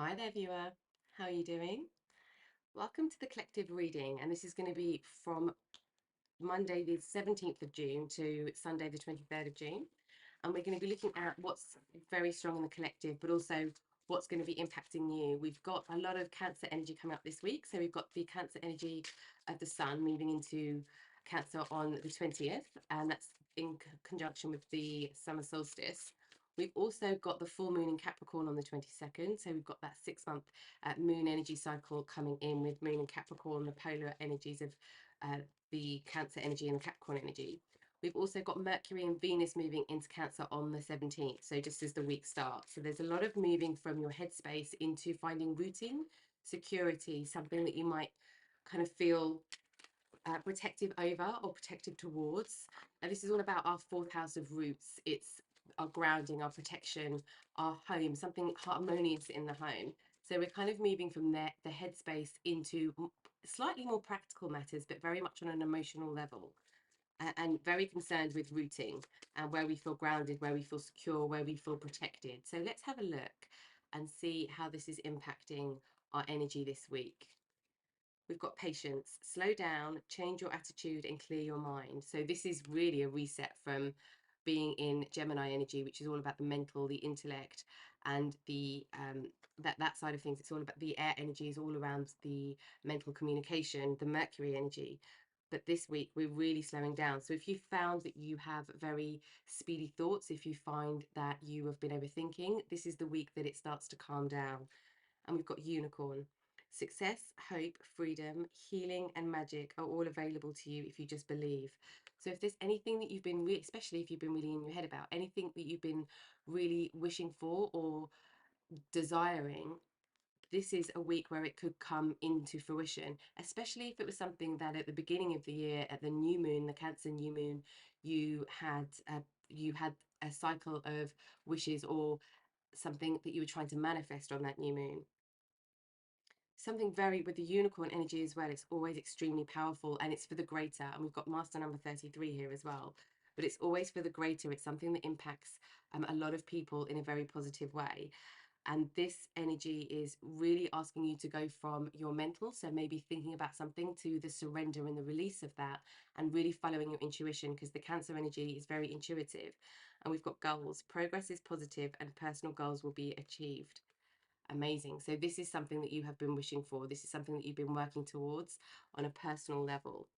Hi there, viewer. How are you doing? Welcome to the collective reading, and this is going to be from Monday, the 17th of June to Sunday, the 23rd of June. And we're going to be looking at what's very strong in the collective, but also what's going to be impacting you. We've got a lot of Cancer energy coming up this week. So we've got the Cancer energy of the sun moving into Cancer on the 20th, and that's in conjunction with the summer solstice. We've also got the full moon in Capricorn on the 22nd. So we've got that 6-month moon energy cycle coming in with moon in Capricorn, the polar energies of the Cancer energy and the Capricorn energy. We've also got Mercury and Venus moving into Cancer on the 17th, so just as the week starts. So there's a lot of moving from your headspace into finding rooting, security, something that you might kind of feel protective over or protective towards. And this is all about our fourth house of roots. It's our grounding, our protection, our home, something harmonious in the home. So we're kind of moving from the headspace into slightly more practical matters, but very much on an emotional level, and very concerned with rooting and where we feel grounded, where we feel secure, where we feel protected. So let's have a look and see how this is impacting our energy this week. We've got patience, slow down, change your attitude and clear your mind. So this is really a reset from being in Gemini energy, which is all about the mental, the intellect, and the that side of things. It's all about the air energy, is all around the mental communication, the Mercury energy. But this week we're really slowing down. So if you found that you have very speedy thoughts, if you find that you have been overthinking, this is the week that it starts to calm down. And we've got unicorn. Success, hope, freedom, healing, and magic are all available to you if you just believe. So if there's anything that you've been, especially if you've been really in your head about anything that you've been really wishing for or desiring, this is a week where it could come into fruition, especially if it was something that at the beginning of the year, at the new moon, the Cancer new moon, you had a cycle of wishes or something that you were trying to manifest on that new moon. Something very with the unicorn energy as well. It's always extremely powerful, and it's for the greater. And we've got master number 33 here as well, but it's always for the greater. It's something that impacts a lot of people in a very positive way. And this energy is really asking you to go from your mental, so maybe thinking about something, to the surrender and the release of that, and really following your intuition, because the Cancer energy is very intuitive. And we've got goals. Progress is positive and personal goals will be achieved. Amazing. So this is something that you have been wishing for. This is something that you've been working towards on a personal level.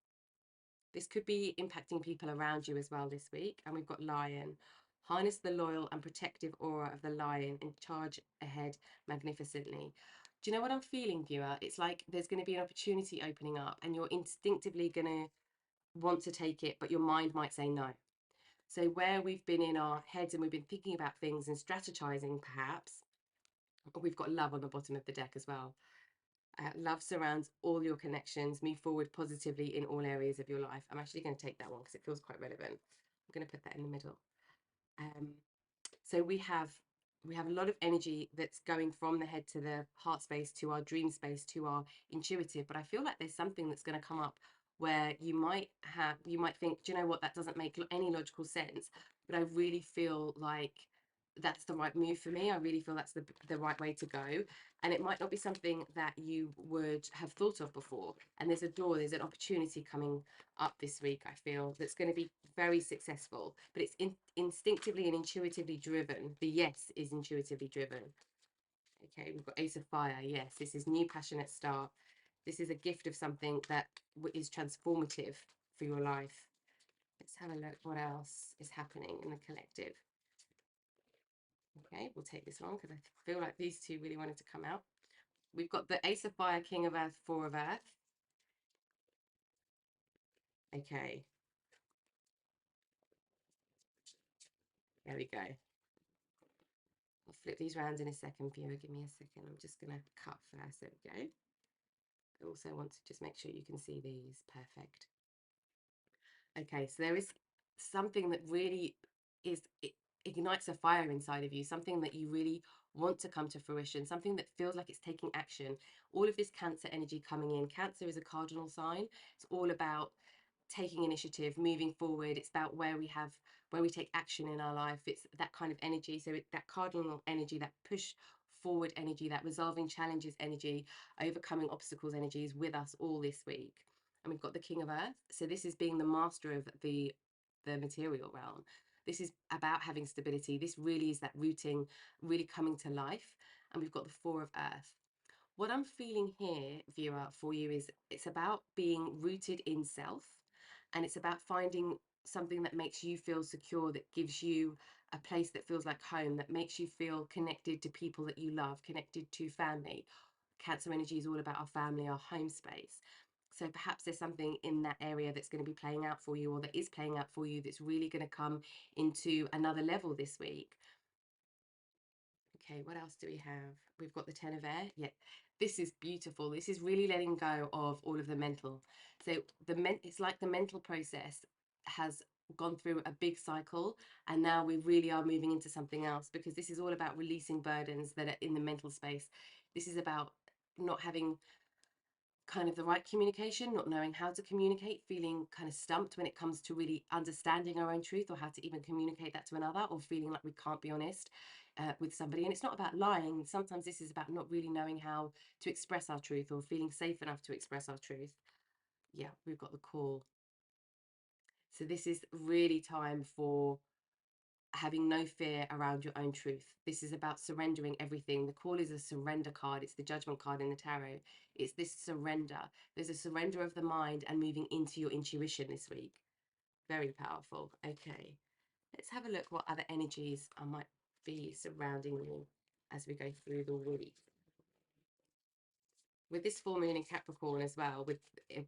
This could be impacting people around you as well this week. And we've got lion. Harness the loyal and protective aura of the lion and charge ahead magnificently. Do you know what I'm feeling, viewer? It's like there's going to be an opportunity opening up and you're instinctively going to want to take it, but your mind might say no. So where we've been in our heads and we've been thinking about things and strategizing, perhaps, we've got love on the bottom of the deck as well. Love surrounds all your connections. Move forward positively in all areas of your life. I'm actually going to take that one because it feels quite relevant. I'm going to put that in the middle. Um, so we have a lot of energy that's going from the head to the heart space, to our dream space, to our intuitive. But I feel like there's something that's going to come up where you might think, do you know what, that doesn't make any logical sense, but I really feel like that's the right move for me. I really feel that's the right way to go. And it might not be something that you would have thought of before. And there's an opportunity coming up this week, I feel, that's going to be very successful. But it's instinctively and intuitively driven. The yes is intuitively driven. Okay, we've got Ace of Fire. Yes, this is new passionate start. This is a gift of something that is transformative for your life. Let's have a look what else is happening in the collective. Okay, we'll take this one because I feel like these two really wanted to come out. We've got the Ace of Fire, King of Earth, Four of Earth. Okay, there we go. I'll flip these round in a second, viewer. Give me a second. I'm just going to cut first. There we go. I also want to just make sure you can see these. Perfect. Okay, so there is something that really it ignites a fire inside of you, something that you really want to come to fruition, something that feels like it's taking action. All of this Cancer energy coming in. Cancer is a cardinal sign. It's all about taking initiative, moving forward. It's about where we take action in our life. It's that kind of energy. So that cardinal energy, that push forward energy, that resolving challenges energy, overcoming obstacles energy is with us all this week. And we've got the King of Earth. So this is being the master of the material realm. This is about having stability. This really is that rooting, really coming to life. And we've got the Four of Earth. What I'm feeling here, viewer, for you is it's about being rooted in self, and it's about finding something that makes you feel secure, that gives you a place that feels like home, that makes you feel connected to people that you love, connected to family. Cancer energy is all about our family, our home space. So perhaps there's something in that area that's going to be playing out for you, or that is playing out for you, that's really going to come into another level this week. Okay, what else do we have? We've got the Ten of Air. Yeah, this is beautiful. This is really letting go of all of the mental. So it's like the mental process has gone through a big cycle, and now we really are moving into something else, because this is all about releasing burdens that are in the mental space. This is about not having kind of the right communication, not knowing how to communicate, feeling kind of stumped when it comes to really understanding our own truth, or how to even communicate that to another, or feeling like we can't be honest with somebody. And it's not about lying. Sometimes this is about not really knowing how to express our truth, or feeling safe enough to express our truth. Yeah, we've got the call. So this is really time for having no fear around your own truth. This is about surrendering everything. The call is a surrender card. It's the judgment card in the tarot. It's this surrender. There's a surrender of the mind and moving into your intuition this week. Very powerful. Okay, let's have a look what other energies might be surrounding you as we go through the week. With this full moon in Capricorn as well, with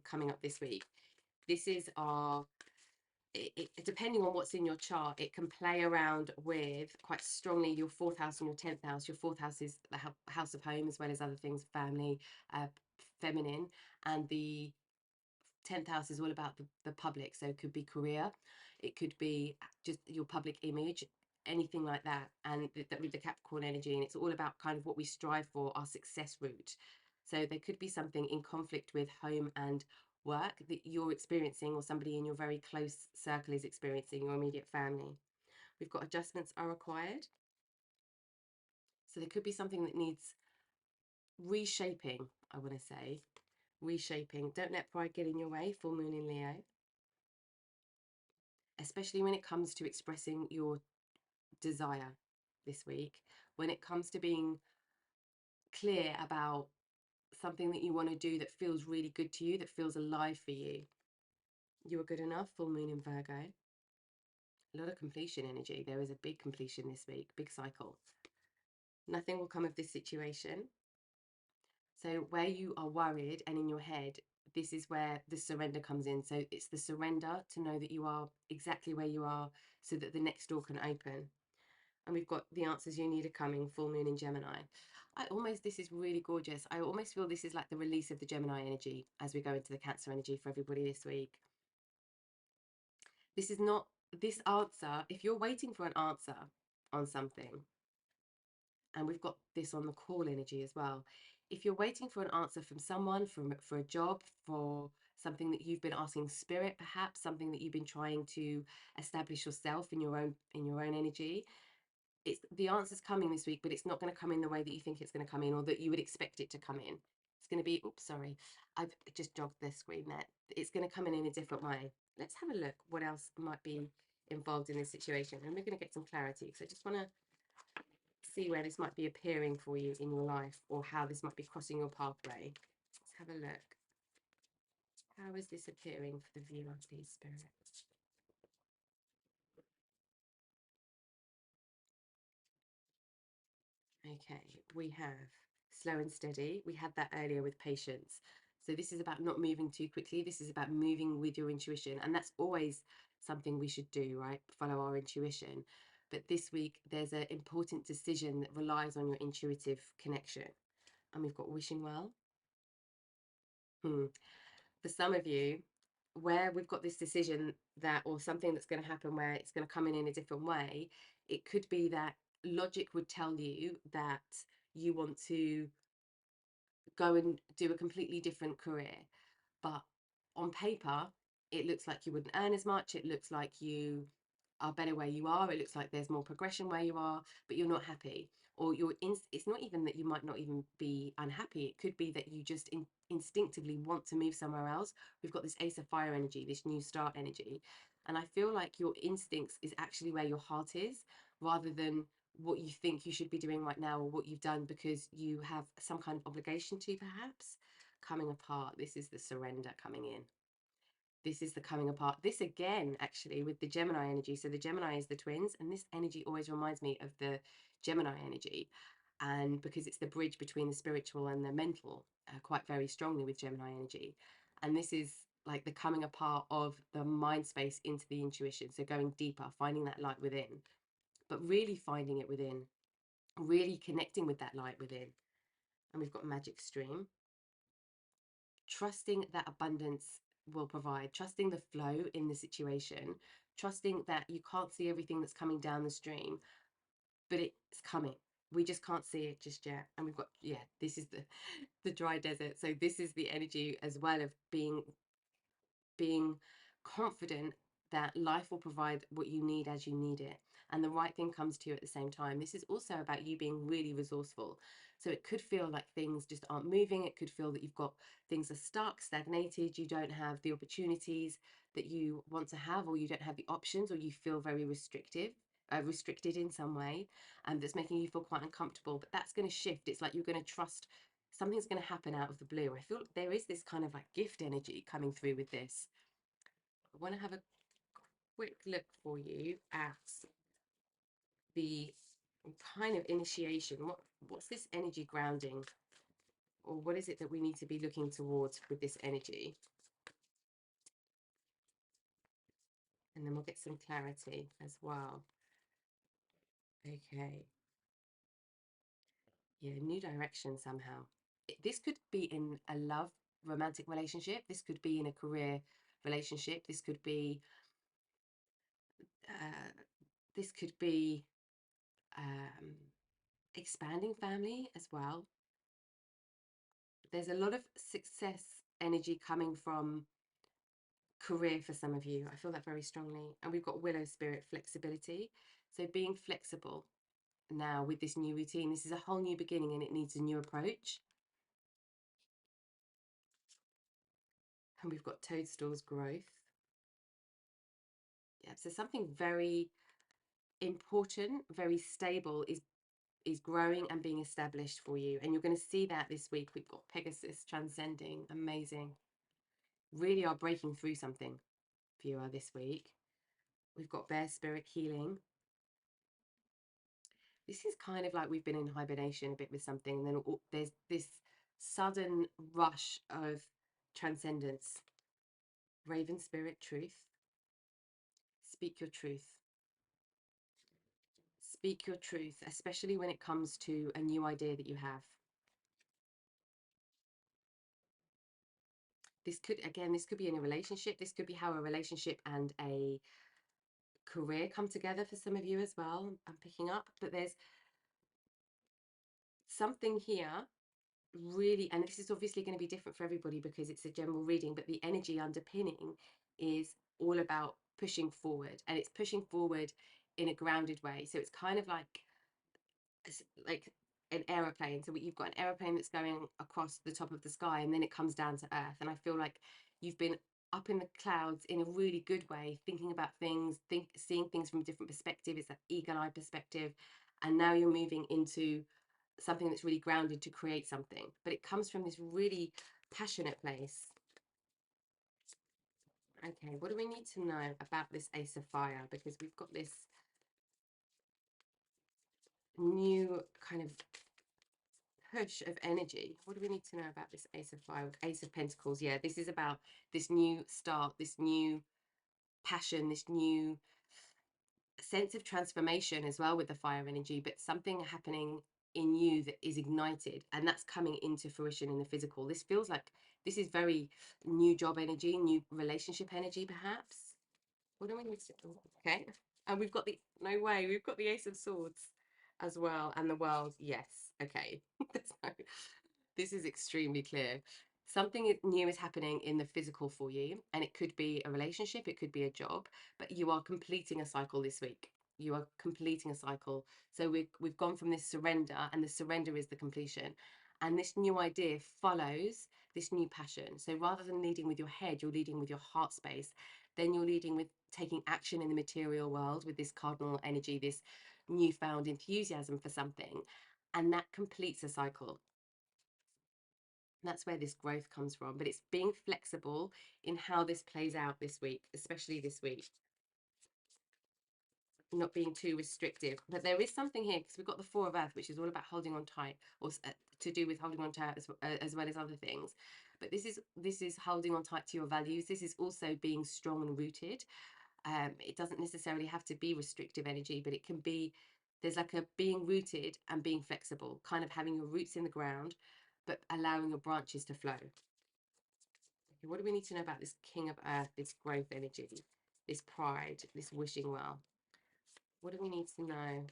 coming up this week, this is our depending on what's in your chart, it can play around with quite strongly your fourth house and your 10th house. Your fourth house is the house of home, as well as other things, family, feminine, and the 10th house is all about the public. So it could be career, it could be just your public image, anything like that. And with the Capricorn energy, and it's all about kind of what we strive for, our success route. So there could be something in conflict with home and work that you're experiencing, or somebody in your very close circle is experiencing, your immediate family. We've got adjustments are required. So there could be something that needs reshaping, I want to say. Reshaping. Don't let pride get in your way, full moon in Leo. Especially when it comes to expressing your desire this week, when it comes to being clear about something that you want to do that feels really good to you, that feels alive for you. You are good enough, full moon in Virgo. A lot of completion energy. There is a big completion this week, big cycle. Nothing will come of this situation. So where you are worried and in your head, this is where the surrender comes in. So it's the surrender to know that you are exactly where you are, so that the next door can open. And we've got the answers you need are coming, full moon in Gemini. This is really gorgeous. I almost feel this is like the release of the Gemini energy as we go into the Cancer energy for everybody this week. This is not, this answer, if you're waiting for an answer on something, and we've got this on the call energy as well. If you're waiting for an answer from someone, for a job, for something that you've been asking spirit, perhaps something that you've been trying to establish yourself in your own energy, it's the answer's coming this week, but it's not going to come in the way that you think it's going to come in, or that you would expect it to come in. It's going to be, oops, sorry, I've just jogged the screen there. It's going to come in a different way. Let's have a look what else might be involved in this situation, and we're going to get some clarity, because I just want to see where this might be appearing for you in your life, or how this might be crossing your pathway. Let's have a look. How is this appearing for the viewer, please, Spirit? Okay, we have slow and steady. We had that earlier with patience. So this is about not moving too quickly. This is about moving with your intuition. And that's always something we should do, right? Follow our intuition. But this week, there's an important decision that relies on your intuitive connection. And we've got wishing well. For some of you, where we've got this decision that, or something that's going to happen where it's going to come in a different way, it could be that logic would tell you that you want to go and do a completely different career, but on paper it looks like you wouldn't earn as much, it looks like you are better where you are, it looks like there's more progression where you are, but you're not happy. or it's not even that you might not even be unhappy. It could be that you just instinctively want to move somewhere else. We've got this Ace of Fire energy, this new start energy, and I feel like your instincts is actually where your heart is, rather than what you think you should be doing right now, or what you've done because you have some kind of obligation to, perhaps. Coming apart, this is the surrender coming in. This is the coming apart. This again, actually, with the Gemini energy. So the Gemini is the twins, and this energy always reminds me of the Gemini energy. And because it's the bridge between the spiritual and the mental, quite very strongly with Gemini energy. And this is like the coming apart of the mind space into the intuition. So going deeper, finding that light within, but really finding it within, really connecting with that light within. And we've got magic stream, trusting that abundance will provide, trusting the flow in the situation, trusting that you can't see everything that's coming down the stream, but it's coming. We just can't see it just yet. And we've got, yeah, this is the dry desert. So this is the energy as well of being confident that life will provide what you need as you need it, and the right thing comes to you at the same time. This is also about you being really resourceful. So it could feel like things just aren't moving. It could feel that you've got things are stuck, stagnated. You don't have the opportunities that you want to have, or you don't have the options, or you feel very restricted in some way, and that's making you feel quite uncomfortable. But that's going to shift. It's like you're going to trust something's going to happen out of the blue. I feel like there is this kind of like gift energy coming through with this. I want to have a quick look for you at the kind of initiation. What's this energy grounding, or what is it that we need to be looking towards with this energy? And then we'll get some clarity as well. Okay. Yeah, new direction somehow. This could be in a love romantic relationship. This could be in a career relationship. Uh, this could be um, expanding family as well. There's a lot of success energy coming from career for some of you. I feel that very strongly. And we've got Willow Spirit, flexibility. So being flexible now with this new routine. This is a whole new beginning, and it needs a new approach. And we've got Toadstool's growth. Yeah, so something very important, very stable is growing and being established for you. And you're going to see that this week. We've got Pegasus transcending, amazing. Really are breaking through something for you this week. We've got Bear Spirit healing. This is kind of like we've been in hibernation a bit with something, and then there's this sudden rush of transcendence. Raven Spirit, truth. Speak your truth. Speak your truth, especially when it comes to a new idea that you have. This could, again, this could be in a relationship. This could be how a relationship and a career come together for some of you as well. I'm picking up, but there's something here really, and this is obviously going to be different for everybody because it's a general reading, but the energy underpinning is all about pushing forward, and it's pushing forward in a grounded way. So it's kind of like an aeroplane. So you've got an aeroplane that's going across the top of the sky, and then it comes down to earth. And I feel like you've been up in the clouds in a really good way, thinking about things, seeing things from a different perspective. It's that eagle-eye perspective, and now you're moving into something that's really grounded to create something, but it comes from this really passionate place. Okay, what do we need to know about this Ace of Fire? Because we've got this new kind of push of energy. What do we need to know about this Ace of Fire? Ace of Pentacles. Yeah, this is about this new start, this new passion, this new sense of transformation as well with the fire energy, but something happening in you that is ignited, and that's coming into fruition in the physical. This feels like this is very new job energy, new relationship energy, perhaps. What do we need to do? Okay. And we've got the, no way, we've got the Ace of Swords as well, and the World. Yes. Okay. This is extremely clear. Something new is happening in the physical for you, and it could be a relationship, it could be a job, but you are completing a cycle this week. You are completing a cycle. So we've gone from this surrender, and the surrender is the completion. And this new idea follows this new passion. So rather than leading with your head, you're leading with your heart space. Then you're leading with taking action in the material world with this cardinal energy, this newfound enthusiasm for something. And that completes a cycle. That's where this growth comes from. But it's being flexible in how this plays out this week, especially this week. Not being too restrictive. But there is something here, because we've got the Four of Earth, which is all about holding on tight, or to do with holding on tight as well as other things. But this is holding on tight to your values. This is also being strong and rooted. It doesn't necessarily have to be restrictive energy, but it can be. There's like a being rooted and being flexible, kind of having your roots in the ground, but allowing your branches to flow. Okay, what do we need to know about this King of Earth, this growth energy, this pride, this wishing well? What do we need to know?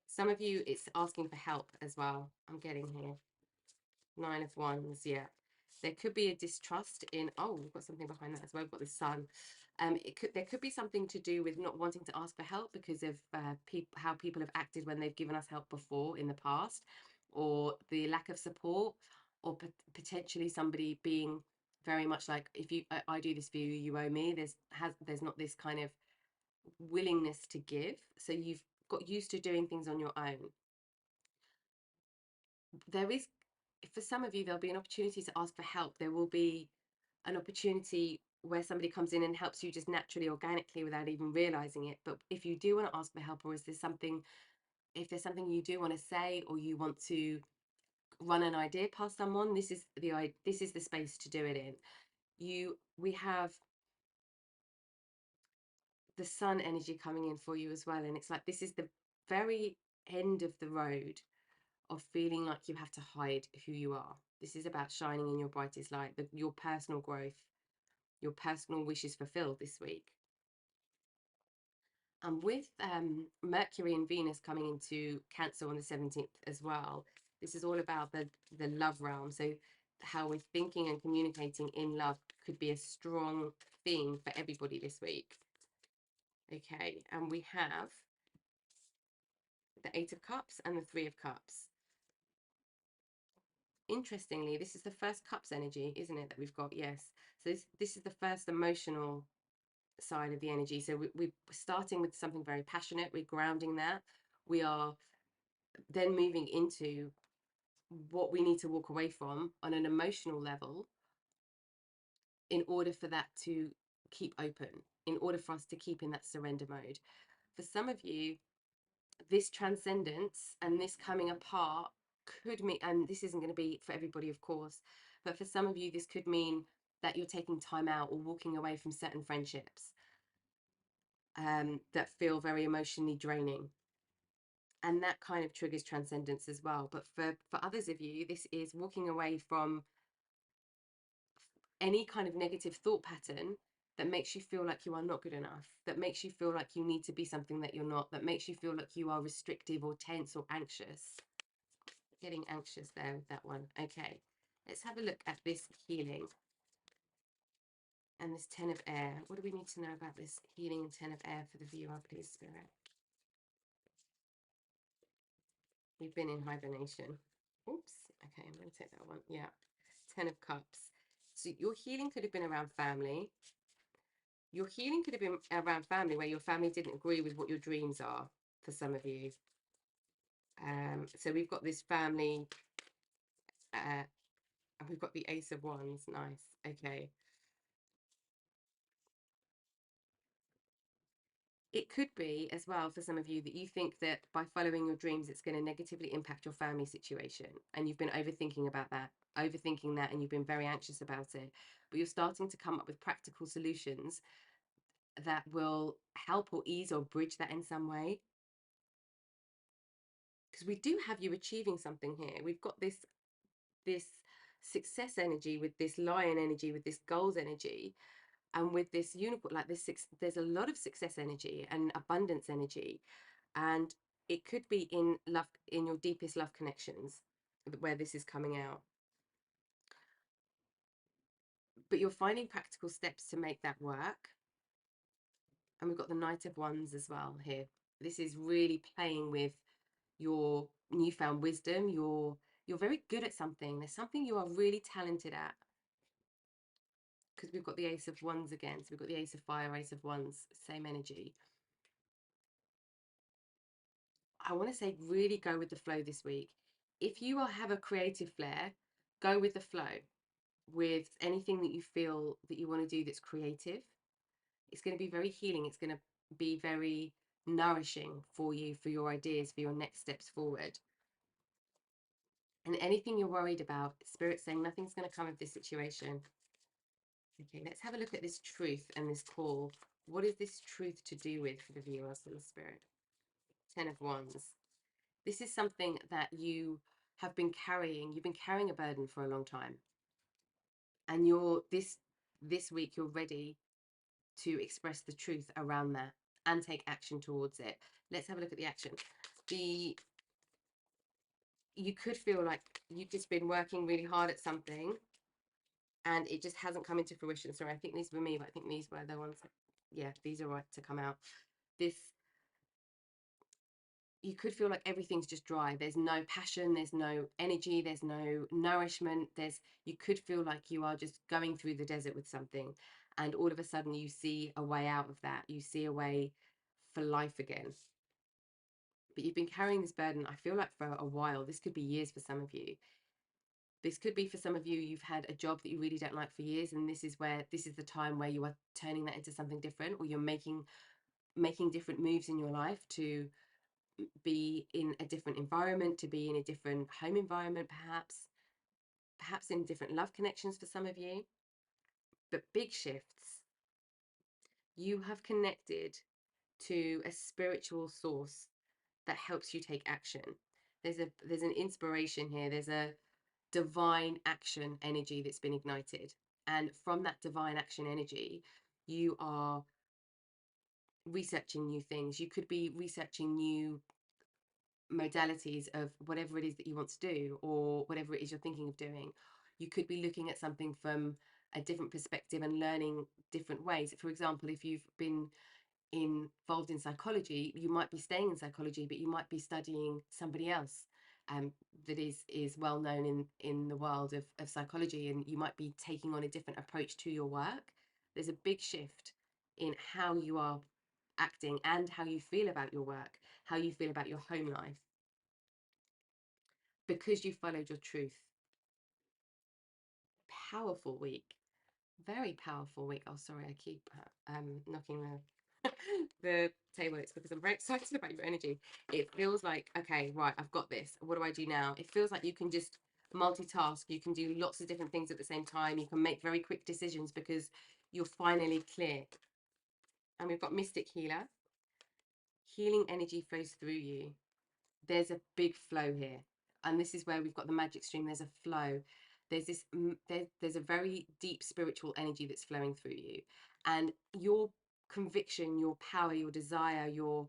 Some of you, it's asking for help as well. I'm getting here. 9 of Wands, yeah. There could be a distrust in, oh, we've got something behind that as well. We've got the Sun. There could be something to do with not wanting to ask for help because of how people have acted when they've given us help before in the past, or the lack of support, or potentially somebody being very much like, if I do this for you, you owe me. There's not this kind of willingness to give, so you've got used to doing things on your own. There is, for some of you, there'll be an opportunity to ask for help. There will be an opportunity where somebody comes in and helps you just naturally, organically, without even realizing it. But if you do want to ask for help, or is there something, if there's something you do want to say, or you want to run an idea past someone, this is the space to do it in. We have the Sun energy coming in for you as well, and it's like this is the very end of the road of feeling like you have to hide who you are. This is about shining in your brightest light, your personal growth, your personal wishes fulfilled this week. And with Mercury and Venus coming into Cancer on the 17th as well, this is all about the love realm. So how we're thinking and communicating in love could be a strong theme for everybody this week. Okay, and we have the Eight of Cups and the Three of Cups. Interestingly, this is the first Cups energy, isn't it, that we've got? Yes. So this is the first emotional side of the energy. So we're starting with something very passionate. We're grounding that. We are then moving into what we need to walk away from on an emotional level in order for that to keep open, in order for us to keep in that surrender mode. For some of you, this transcendence and this coming apart could mean, and this isn't going to be for everybody, of course, but for some of you, this could mean that you're taking time out or walking away from certain friendships that feel very emotionally draining. And that kind of triggers transcendence as well. But for others of you, this is walking away from any kind of negative thought pattern that makes you feel like you are not good enough, that makes you feel like you need to be something that you're not, that makes you feel like you are restrictive or tense or anxious. Getting anxious there with that one. Okay, let's have a look at this healing and this 10 of air. What do we need to know about this healing and 10 of air for the viewer, please, Spirit? You've been in hibernation. Oops. Okay, I'm going to take that one. Yeah. 10 of Cups. So your healing could have been around family. Your healing could have been around family where your family didn't agree with what your dreams are for some of you. So we've got this family, and we've got the Ace of Wands. Nice. Okay. It could be as well for some of you that you think that by following your dreams, it's going to negatively impact your family situation. And you've been overthinking that, and you've been very anxious about it. But you're starting to come up with practical solutions that will help or ease or bridge that in some way. Because we do have you achieving something here. We've got this success energy with this lion energy, with this goals energy, and with this unicorn, like this there's a lot of success energy and abundance energy, and it could be in love, in your deepest love connections, where this is coming out. But you're finding practical steps to make that work. And we've got the Knight of Wands as well here. This is really playing with your newfound wisdom. You're very good at something. There's something you are really talented at. Because we've got the Ace of Wands again. So we've got the Ace of Fire, Ace of Wands, same energy. I want to say really go with the flow this week. If you have a creative flair, go with the flow with anything that you feel that you want to do that's creative. It's going to be very healing. It's going to be very nourishing for you, for your ideas, for your next steps forward. And anything you're worried about, Spirit's saying nothing's going to come of this situation. Okay, let's have a look at this truth and this call. What is this truth to do with for the viewers and the Spirit? 10 of Wands. This is something that you have been carrying. You've been carrying a burden for a long time. And this week you're ready to express the truth around that and take action towards it. Let's have a look at the action. You could feel like you've just been working really hard at something and it just hasn't come into fruition. Sorry, I think these were me, but I think these were the ones. Yeah, these are right to come out. You could feel like everything's just dry. There's no passion, there's no energy, there's no nourishment. You could feel like you are just going through the desert with something, and all of a sudden you see a way out of that. You see a way for life again. But you've been carrying this burden, I feel like, for a while. This could be years for some of you. This could be for some of you, you've had a job that you really don't like for years, and this is the time where you are turning that into something different, or you're making different moves in your life to be in a different environment, to be in a different home environment, perhaps in different love connections for some of you. But big shifts. You have connected to a spiritual source that helps you take action. There's an inspiration here. There's a divine action energy that's been ignited. And from that divine action energy, you are researching new things. You could be researching new modalities of whatever it is that you want to do, or whatever it is you're thinking of doing. You could be looking at something from a different perspective and learning different ways. For example, if you've been involved in psychology, you might be staying in psychology, but you might be studying somebody else that is well known in the world of psychology, and you might be taking on a different approach to your work. There's a big shift in how you are acting and how you feel about your work, how you feel about your home life, because you followed your truth. Powerful week. Very powerful week. Oh, sorry, I keep knocking the table. It's because I'm very excited about your energy. It feels like, okay, right, I've got this. What do I do now? It feels like you can just multitask. You can do lots of different things at the same time. You can make very quick decisions because you're finally clear. And we've got Mystic Healer. Healing energy flows through you. There's a big flow here. And this is where we've got the magic stream. There's a flow. There's a very deep spiritual energy that's flowing through you. And your conviction, your power, your desire, your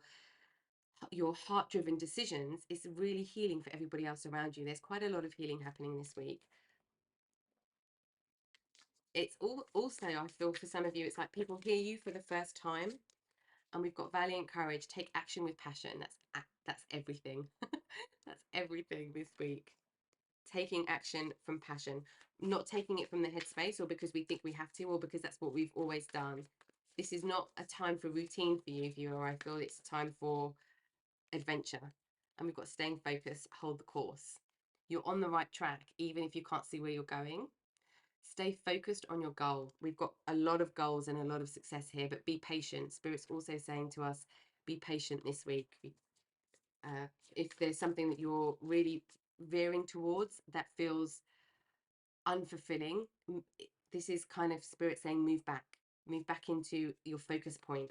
heart-driven decisions is really healing for everybody else around you. There's quite a lot of healing happening this week. It's also, I feel, for some of you, it's like people hear you for the first time. And we've got valiant courage, take action with passion. That's everything. That's everything this week. Taking action from passion, not taking it from the headspace or because we think we have to, or because that's what we've always done. This is not a time for routine for you, viewer. I feel it's a time for adventure. And we've got staying focused, hold the course. You're on the right track, even if you can't see where you're going. Stay focused on your goal. We've got a lot of goals and a lot of success here, but be patient. Spirit's also saying to us, be patient this week. If there's something that you're really veering towards that feels unfulfilling, this is kind of Spirit saying move back into your focus point.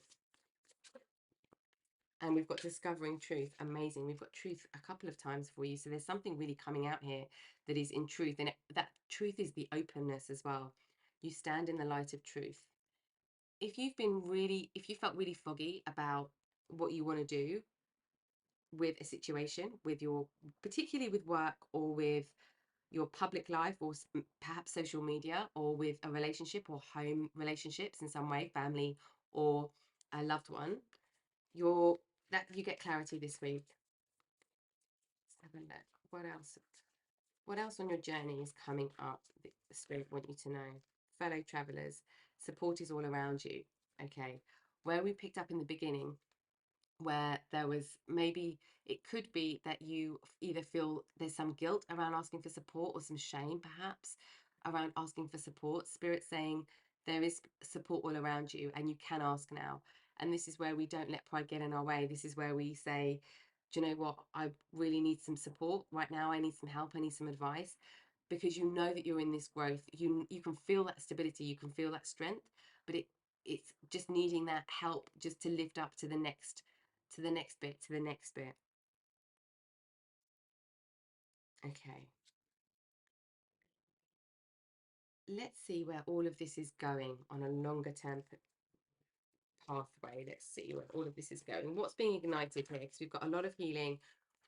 And we've got discovering truth. Amazing. We've got truth a couple of times for you. So there's something really coming out here that is in truth. And that truth is the openness as well. You stand in the light of truth. If you felt really foggy about what you want to do with a situation, particularly with work or with your public life, or perhaps social media, or with a relationship or home relationships in some way, family or a loved one, you're that you get clarity this week. Let's have a look. What else? What else on your journey is coming up that the spirit want you to know? Fellow travelers, support is all around you. Okay. Where we picked up in the beginning, where there was maybe it could be that you either feel there's some guilt around asking for support or some shame perhaps around asking for support. Spirit saying there is support all around you and you can ask now. And this is where we don't let pride get in our way. This is where we say, do you know what, I really need some support right now. I need some help. I need some advice, because you know that you're in this growth. You can feel that stability, you can feel that strength, but it's just needing that help just to lift up to the next bit, to the next bit. Okay. Let's see where all of this is going on a longer term pathway. Let's see where all of this is going. What's being ignited here? Because we've got a lot of healing,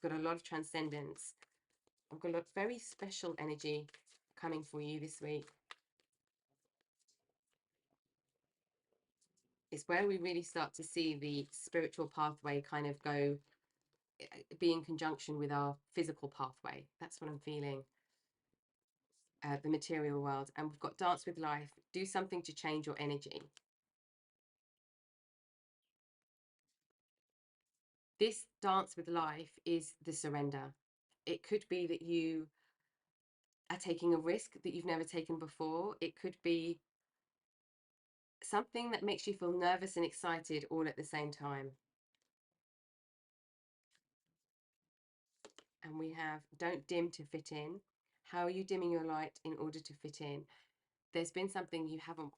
we've got a lot of transcendence. I've got a lot of very special energy coming for you this week. It's where we really start to see the spiritual pathway kind of go, be in conjunction with our physical pathway. That's what I'm feeling. The material world. And we've got dance with life. Do something to change your energy. This dance with life is the surrender. It could be that you are taking a risk that you've never taken before. It could be something that makes you feel nervous and excited all at the same time. And we have don't dim to fit in. How are you dimming your light in order to fit in? There's been something you haven't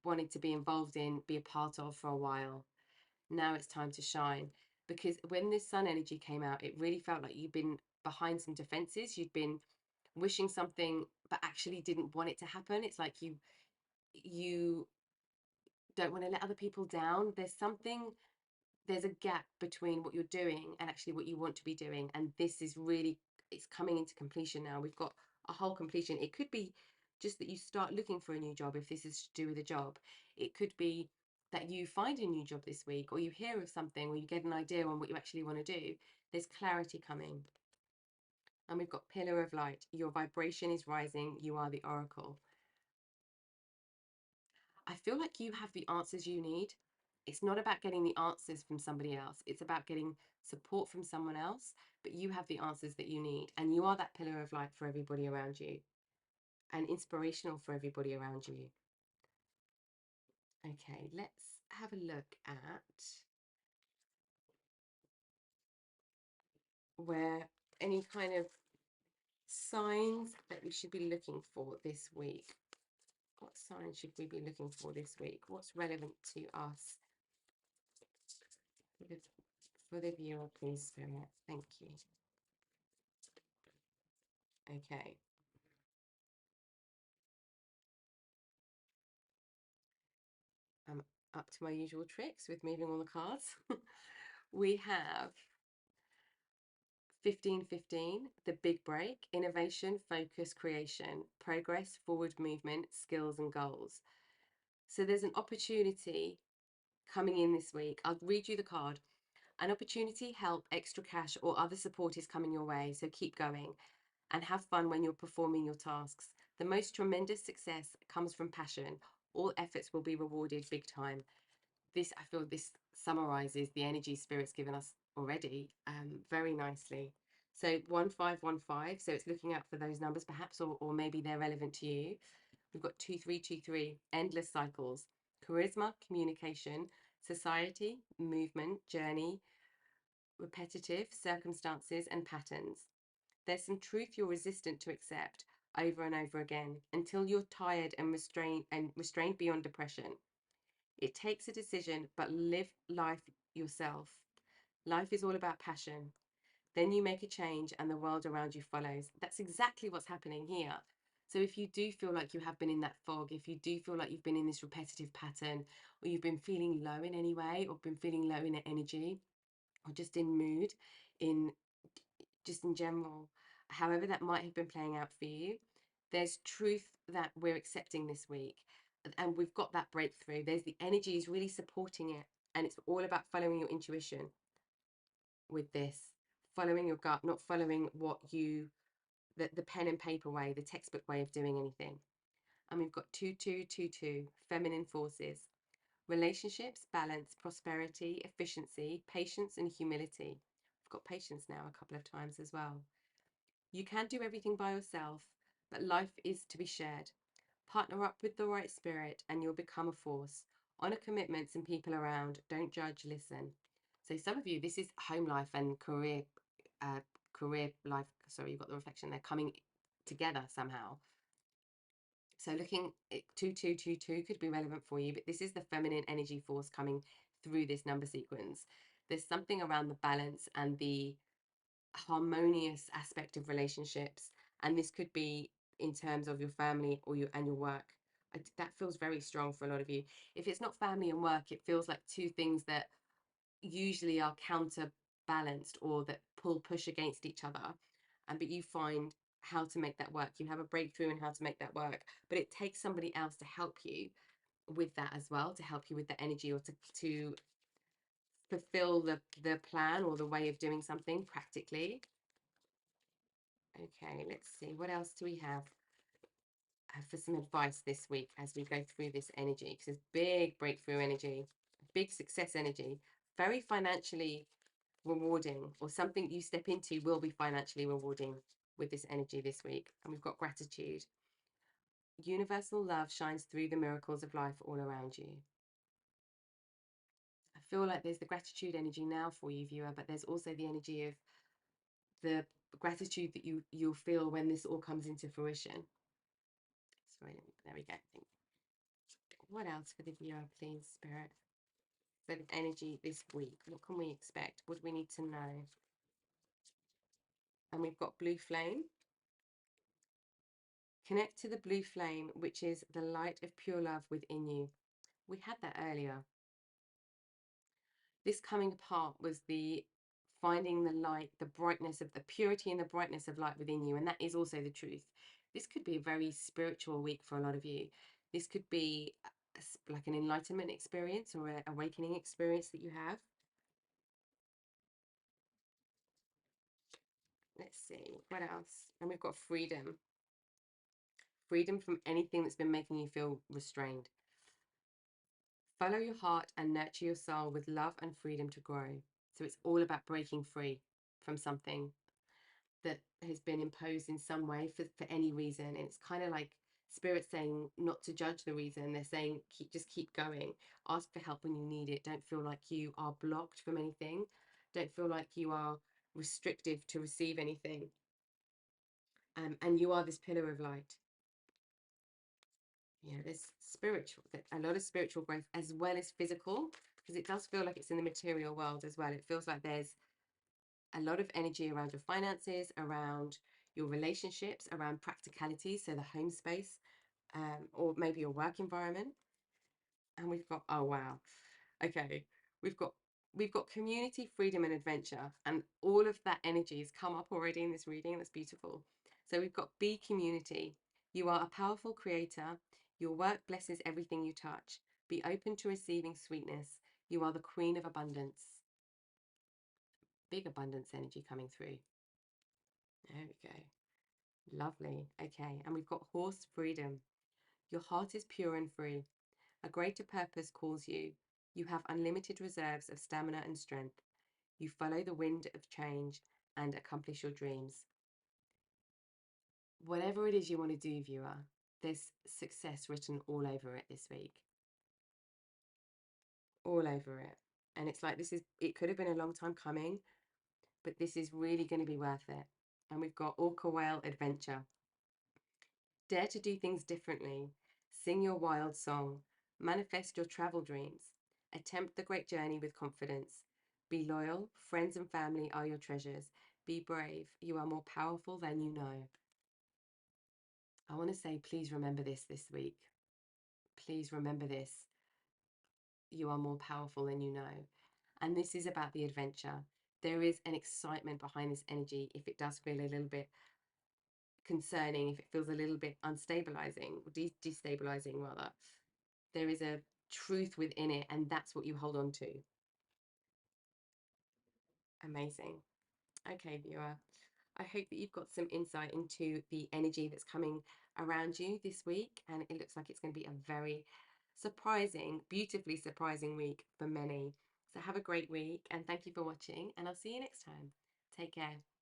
wanted to be involved in, be a part of for a while. Now it's time to shine. Because when this sun energy came out, it really felt like you'd been behind some defenses. You'd been wishing something but actually didn't want it to happen. It's like you don't want to let other people down. There's a gap between what you're doing and actually what you want to be doing, and this is really, it's coming into completion now. We've got a whole completion. It could be just that you start looking for a new job if this is to do with a job. It could be that you find a new job this week, or you hear of something, or you get an idea on what you actually want to do. There's clarity coming. And we've got pillar of light. Your vibration is rising. You are the oracle. I feel like you have the answers you need. It's not about getting the answers from somebody else. It's about getting support from someone else, but you have the answers that you need. And you are that pillar of light for everybody around you and inspirational for everybody around you. Okay, let's have a look at where any kind of signs that we should be looking for this week. What signs should we be looking for this week? What's relevant to us? For the viewer, please, Spirit. Thank you. Okay. I'm up to my usual tricks with moving all the cards. We have 1515, the big break, innovation, focus, creation, progress, forward movement, skills and goals. So there's an opportunity coming in this week. I'll read you the card. An opportunity, help, extra cash or other support is coming your way. So keep going and have fun when you're performing your tasks. The most tremendous success comes from passion. All efforts will be rewarded big time. This, I feel this summarizes the energy Spirit's given us already very nicely. So 1515, so it's looking out for those numbers perhaps, or maybe they're relevant to you. We've got 2323, endless cycles, charisma, communication, society, movement, journey, repetitive, circumstances and patterns. There's some truth you're resistant to accept over and over again until you're tired and restrained beyond depression. It takes a decision, but live life yourself. Life is all about passion. Then you make a change and the world around you follows. That's exactly what's happening here. So if you do feel like you have been in that fog, if you do feel like you've been in this repetitive pattern, or you've been feeling low in any way, or been feeling low in energy, or just in mood, in just in general, however that might have been playing out for you, there's truth that we're accepting this week. and we've got that breakthrough. There's the energy is really supporting it, and it's all about following your intuition with this, following your gut, not following what you the pen and paper way, the textbook way of doing anything. And we've got 2222, feminine forces, relationships, balance, prosperity, efficiency, patience, and humility. I've got patience now a couple of times as well. You can do everything by yourself, but life is to be shared. Partner up with the right spirit and you'll become a force. Honor commitments and people around. Don't judge, listen. So some of you, this is home life and career life. Sorry, you've got the reflection there coming together somehow. So looking at 2222 could be relevant for you, but this is the feminine energy force coming through this number sequence. There's something around the balance and the harmonious aspect of relationships, and this could be in terms of your family or your work. That feels very strong for a lot of you. If it's not family and work, it feels like two things that usually are counterbalanced or that push against each other, and but you find how to make that work. You have a breakthrough in how to make that work, but it takes somebody else to help you with that as well, to help you with the energy, or to fulfill the plan or the way of doing something practically. Okay, let's see. What else do we have for some advice this week as we go through this energy? Because there's big breakthrough energy, big success energy, very financially rewarding, or something you step into will be financially rewarding with this energy this week. And we've got gratitude. Universal love shines through the miracles of life all around you. I feel like there's the gratitude energy now for you, viewer, but there's also the energy of the gratitude that you'll feel when this all comes into fruition. Sorry, there we go. What else for the viewer, please, Spirit? For the energy this week, what can we expect? What do we need to know? And we've got blue flame. Connect to the blue flame, which is the light of pure love within you. We had that earlier. This coming apart was the finding the light, the brightness of the purity and the brightness of light within you. And that is also the truth. This could be a very spiritual week for a lot of you. This could be like an enlightenment experience or an awakening experience that you have. Let's see, what else? And we've got freedom. Freedom from anything that's been making you feel restrained. Follow your heart and nurture your soul with love and freedom to grow. So it's all about breaking free from something that has been imposed in some way for any reason. And it's kind of like spirit saying not to judge the reason. They're saying just keep going. Ask for help when you need it. Don't feel like you are blocked from anything. Don't feel like you are restrictive to receive anything. And you are this pillar of light. Yeah, there's spiritual, a lot of spiritual growth as well as physical, because it does feel like it's in the material world as well. It feels like there's a lot of energy around your finances, around your relationships, around practicality, so the home space, or maybe your work environment. And we've got, oh wow, okay, we've got community, freedom, and adventure, and all of that energy has come up already in this reading. That's beautiful. So we've got be community. You are a powerful creator. Your work blesses everything you touch. Be open to receiving sweetness. You are the queen of abundance. Big abundance energy coming through. There we go. Lovely. Okay, and we've got horse freedom. Your heart is pure and free. A greater purpose calls you. You have unlimited reserves of stamina and strength. You follow the wind of change and accomplish your dreams. Whatever it is you want to do, viewer, there's success written all over it this week. All over it. And it's like it could have been a long time coming, but this is really going to be worth it. And we've got Orca Whale Adventure. Dare to do things differently. Sing your wild song. Manifest your travel dreams. Attempt the great journey with confidence. Be loyal. Friends and family are your treasures. Be brave. You are more powerful than you know. I want to say, please remember this week. Please remember this. You are more powerful than you know. And this is about the adventure. There is an excitement behind this energy if it does feel a little bit concerning, if it feels a little bit unstabilizing, destabilizing rather. There is a truth within it, and that's what you hold on to. Amazing. Okay, viewer. I hope that you've got some insight into the energy that's coming around you this week, and it looks like it's going to be a very surprising, beautifully surprising week for many. So have a great week, and thank you for watching, and I'll see you next time. Take care.